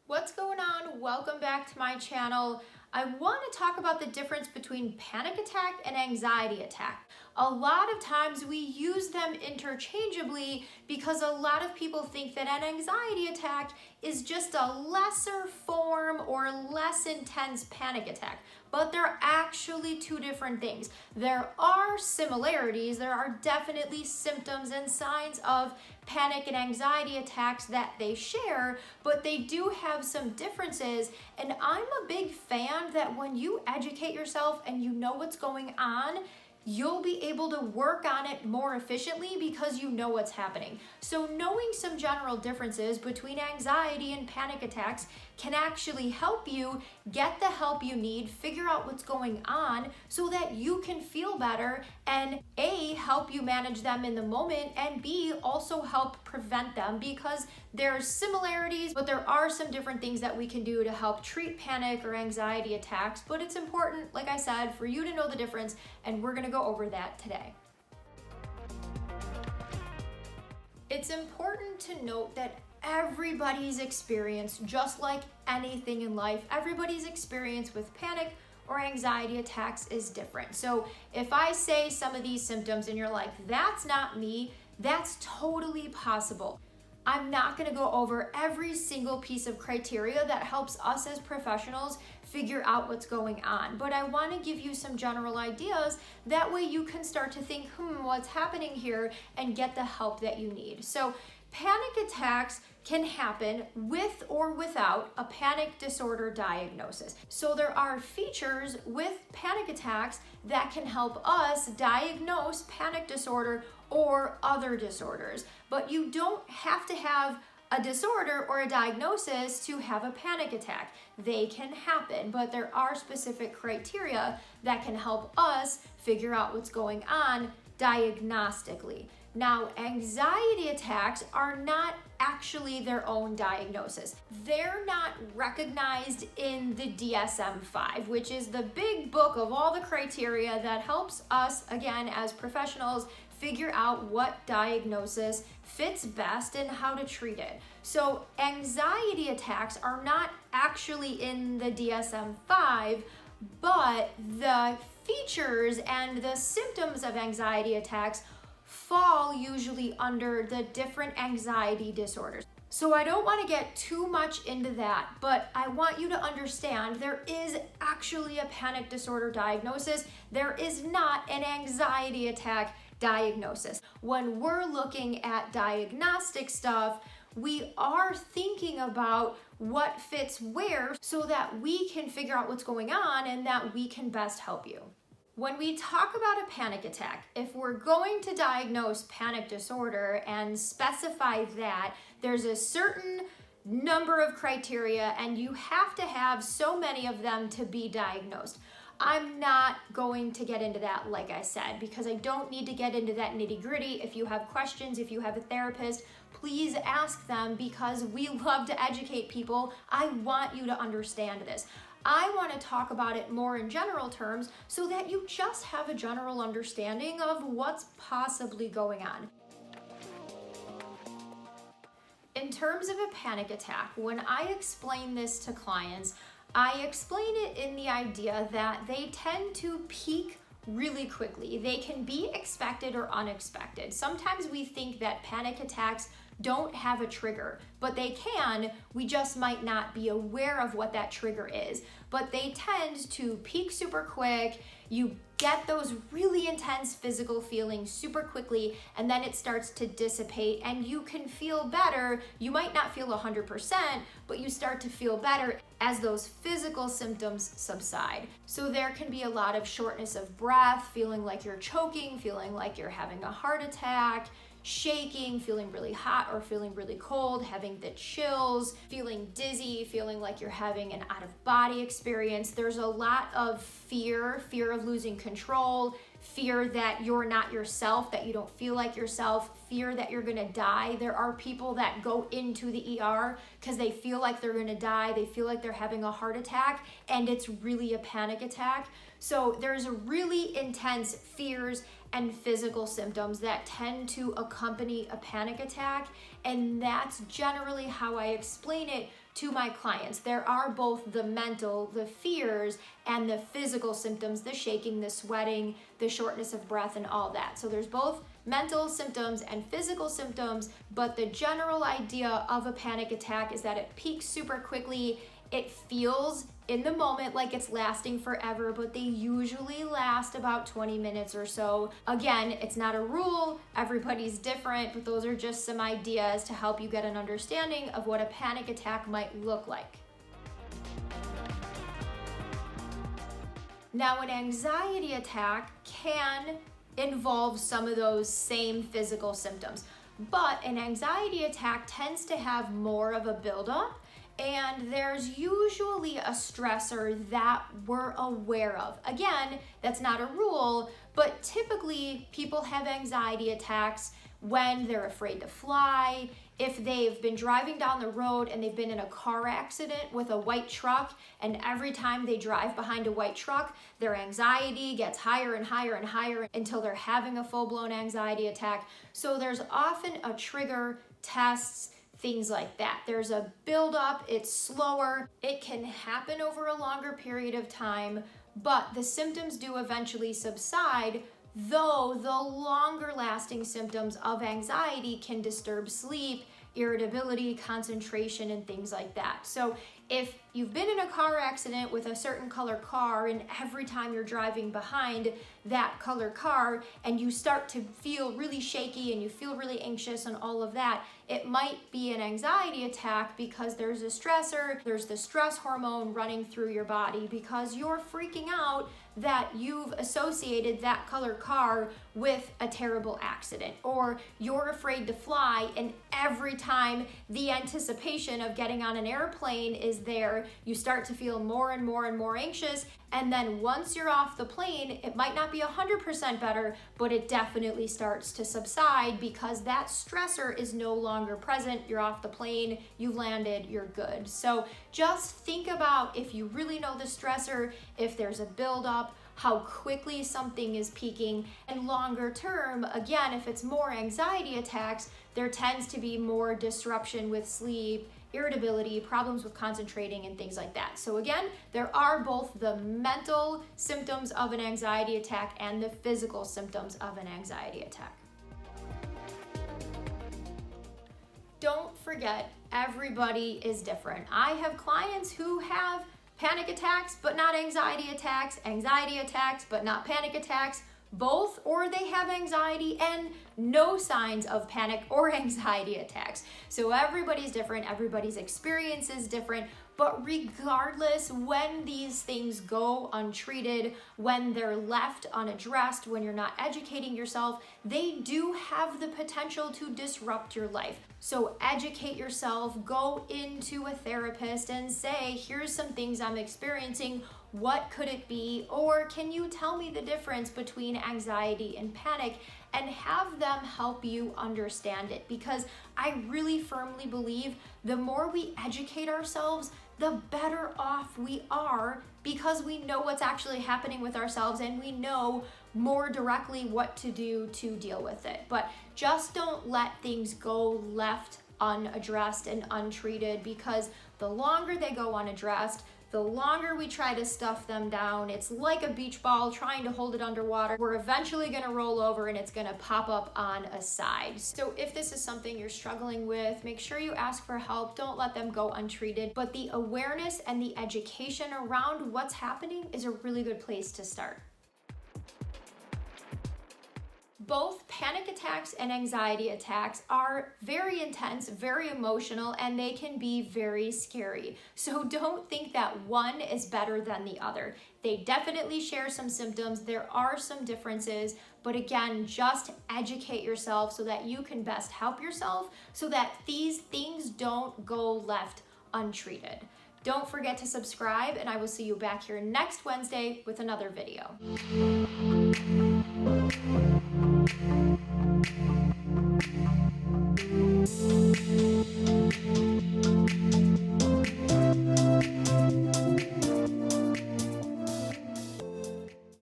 What's going on? Welcome back to my channel. I want to talk about the difference between panic attack and anxiety attack. A lot of times we use them interchangeably because a lot of people think that an anxiety attack is just a lesser form or less intense panic attack, but they're actually two different things. There are similarities, there are definitely symptoms and signs of panic and anxiety attacks that they share, but they do have some differences. And I'm a big fan that when you educate yourself and you know what's going on, you'll be able to work on it more efficiently because you know what's happening. So knowing some general differences between anxiety and panic attacks can actually help you get the help you need, figure out what's going on so that you can feel better and A, help you manage them in the moment, and B, also help prevent them, because there's similarities, but there are some different things that we can do to help treat panic or anxiety attacks. But it's important, like I said, for you to know the difference, and we're gonna go over that today. It's important to note that everybody's experience, just like anything in life, everybody's experience with panic or anxiety attacks is different. So if I say some of these symptoms and you're like, that's not me, that's totally possible. I'm not going to go over every single piece of criteria that helps us as professionals figure out what's going on, but I want to give you some general ideas. That way you can start to think, what's happening here, and get the help that you need. So panic attacks can happen with or without a panic disorder diagnosis. So there are features with panic attacks that can help us diagnose panic disorder or other disorders. But you don't have to have a disorder or a diagnosis to have a panic attack. They can happen, but there are specific criteria that can help us figure out what's going on diagnostically. Now, anxiety attacks are not actually their own diagnosis. They're not recognized in the DSM-5, which is the big book of all the criteria that helps us, again, as professionals, figure out what diagnosis fits best and how to treat it. So anxiety attacks are not actually in the DSM-5, but the features and the symptoms of anxiety attacks fall usually under the different anxiety disorders. So I don't want to get too much into that, but I want you to understand there is actually a panic disorder diagnosis. There is not an anxiety attack diagnosis. When we're looking at diagnostic stuff, we are thinking about what fits where so that we can figure out what's going on and that we can best help you. When we talk about a panic attack, if we're going to diagnose panic disorder and specify that, there's a certain number of criteria and you have to have so many of them to be diagnosed. I'm not going to get into that, like I said, because I don't need to get into that nitty-gritty. If you have questions, if you have a therapist, please ask them, because we love to educate people. I want you to understand this. I want to talk about it more in general terms so that you just have a general understanding of what's possibly going on. In terms of a panic attack, when I explain this to clients, I explain it in the idea that they tend to peak really quickly. They can be expected or unexpected. Sometimes we think that panic attacks don't have a trigger, but they can. We just might not be aware of what that trigger is. But they tend to peak super quick. You get those really intense physical feelings super quickly, and then it starts to dissipate and you can feel better. You might not feel 100%, but you start to feel better as those physical symptoms subside. So there can be a lot of shortness of breath, feeling like you're choking, feeling like you're having a heart attack, shaking, feeling really hot or feeling really cold, having the chills, feeling dizzy, feeling like you're having an out-of-body experience. There's a lot of fear of losing control, fear that you're not yourself, that you don't feel like yourself, fear that you're gonna die. There are people that go into the ER because they feel like they're gonna die, they feel like they're having a heart attack, and it's really a panic attack. So there's really intense fears and physical symptoms that tend to accompany a panic attack, and that's generally how I explain it to my clients. There are both the mental, the fears, and the physical symptoms, the shaking, the sweating, the shortness of breath, and all that. So there's both mental symptoms and physical symptoms, but the general idea of a panic attack is that it peaks super quickly. It feels in the moment like it's lasting forever, but they usually last about 20 minutes or so. Again, it's not a rule, everybody's different, but those are just some ideas to help you get an understanding of what a panic attack might look like. Now, an anxiety attack can involve some of those same physical symptoms, but an anxiety attack tends to have more of a buildup, and there's usually a stressor that we're aware of. Again, that's not a rule, but typically people have anxiety attacks when they're afraid to fly, if they've been driving down the road and they've been in a car accident with a white truck, and every time they drive behind a white truck, their anxiety gets higher and higher and higher until they're having a full-blown anxiety attack. So there's often a trigger, tests, things like that. There's a buildup, it's slower, it can happen over a longer period of time, but the symptoms do eventually subside, though the longer lasting symptoms of anxiety can disturb sleep, irritability, concentration, and things like that. So if you've been in a car accident with a certain color car, and every time you're driving behind that color car and you start to feel really shaky and you feel really anxious and all of that, it might be an anxiety attack because there's a stressor, there's the stress hormone running through your body because you're freaking out that you've associated that color car with a terrible accident, or you're afraid to fly, and every time the anticipation of getting on an airplane is there, you start to feel more and more and more anxious. And then once you're off the plane, it might not be 100% better, but it definitely starts to subside because that stressor is no longer present. You're off the plane, you've landed, you're good. So just think about if you really know the stressor, if there's a buildup, how quickly something is peaking, and longer term, again, if it's more anxiety attacks, there tends to be more disruption with sleep, irritability, problems with concentrating, and things like that. So again, there are both the mental symptoms of an anxiety attack and the physical symptoms of an anxiety attack. Don't forget, everybody is different. I have clients who have panic attacks but not anxiety attacks but not panic attacks, both, or they have anxiety and no signs of panic or anxiety attacks. So everybody's different, everybody's experience is different, but regardless, when these things go untreated, when they're left unaddressed, when you're not educating yourself, they do have the potential to disrupt your life. So educate yourself, go into a therapist and say, here's some things I'm experiencing, what could it be? Or can you tell me the difference between anxiety and panic? And have them help you understand it, because I really firmly believe the more we educate ourselves, the better off we are, because we know what's actually happening with ourselves and we know more directly what to do to deal with it. But just don't let things go left unaddressed and untreated, because the longer they go unaddressed, the longer we try to stuff them down. It's like a beach ball trying to hold it underwater. We're eventually gonna roll over and it's gonna pop up on a side. So if this is something you're struggling with, make sure you ask for help. Don't let them go untreated. But the awareness and the education around what's happening is a really good place to start. Both panic attacks and anxiety attacks are very intense, very emotional, and they can be very scary. So don't think that one is better than the other. They definitely share some symptoms. There are some differences, but again, just educate yourself so that you can best help yourself so that these things don't go left untreated. Don't forget to subscribe, and I will see you back here next Wednesday with another video.